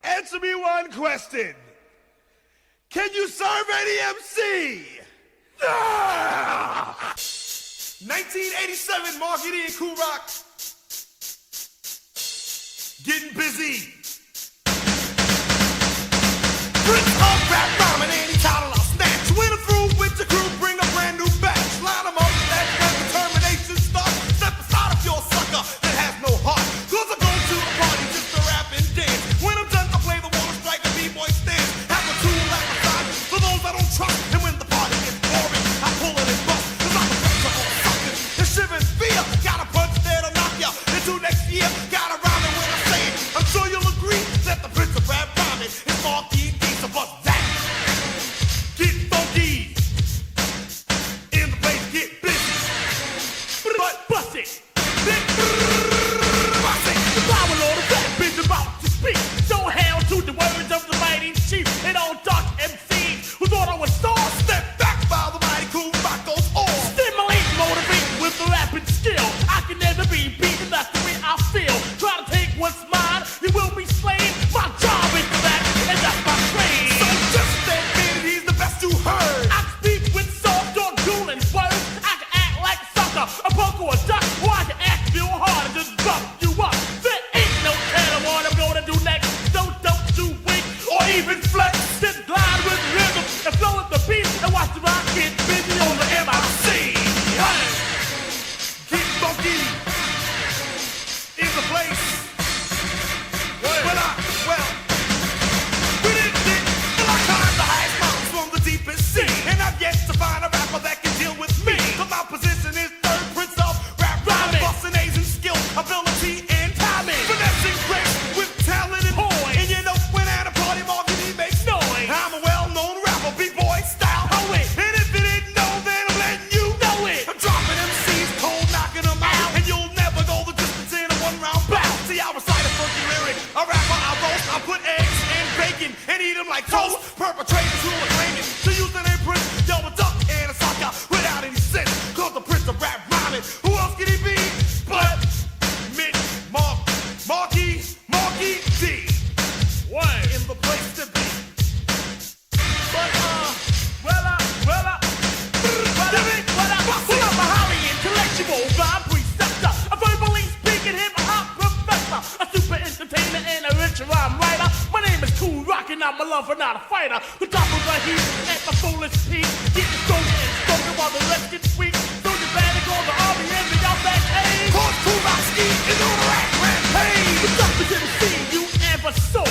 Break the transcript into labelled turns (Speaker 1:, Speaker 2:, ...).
Speaker 1: Answer me one question. Can you serve any MC? Ah! 1987, Marky D and Kool Rock. Getting busy. Prince of rap rhyming, any title I'll snatch. When I'm through with your crew, bring a brand new batch. Line them up, that's when determination starts. Step aside if you're a sucker that has no heart. Cause I go to a party just to rap and dance. When I'm done, I play the water strike and B-boy stance. Have a tool like a side for those I don't trust. And when the party gets boring, I pull it and bust. Cause I'm a prince of all suckers. And shivering fear, got a punch that'll knock ya into next year. Gotta rhyme it when I say it. I'm sure you'll agree that the prince of rap rhyming is Marky D. So bust that. Get funky. In the place, get busy. But bust it. Bust it. The power lord of that bitch about to speak. So hail to the words of the mighty chief. And all dark MCs who thought I was star. Step back while the mighty Kool Rock goes on. Stimulate, motivate with the rapping skill. I can never be beaten, that's the way I feel. Try to take what's mine, you will be slain. My job is that, and that's my trade. So just admit he's the best you heard. I speak with soft or dueling words. I can act like a sucker, a punk or a duck. Or I can act real hard and just bump you up. There ain't no telling what I'm gonna do next. Don't you wink or even flex. Just glide with rhythm and flow with the beat. And watch the rock get busy on the MIC. Hey. Get funky in the place. I climbed the highest mountains from the deepest sea. And I've yet to find a rapper that can deal with me. Cause my position is third prince of rap rhyming. Busting A's in skill, ability, and timing. Finessing grace with talent and poise. And you know when at a party, Marky D makes noise. I'm a well-known rapper, B-boy style. Oh, it. And if you didn't know, then I'm letting you know it. I'm dropping MCs, cold, knocking them out. And you'll never go the distance in a one-round bout. See, I recite a funky lyric, a rapper I roast. I put eggs in bacon and eat them like toast. Perpetrators who are claiming to use the name Prince, yo, a duck and a sucker without any sense. Cause the prince of rap rhyming, who else can he be but Marky D? One in the place to be. But pull up a highly intellectual rhyme preceptor, a verbally speaking hip-hop professor, a super entertainer and a rich rhyme writer. My name is Kool Rock and I'm a lover, not a fighter. The top of the heat at the fullest peak, getting stronger and stronger while the rest get weak. So you better call the army and the outback age. Cause Kool Rock ski is on a rap rampage. The toughest MC you ever saw.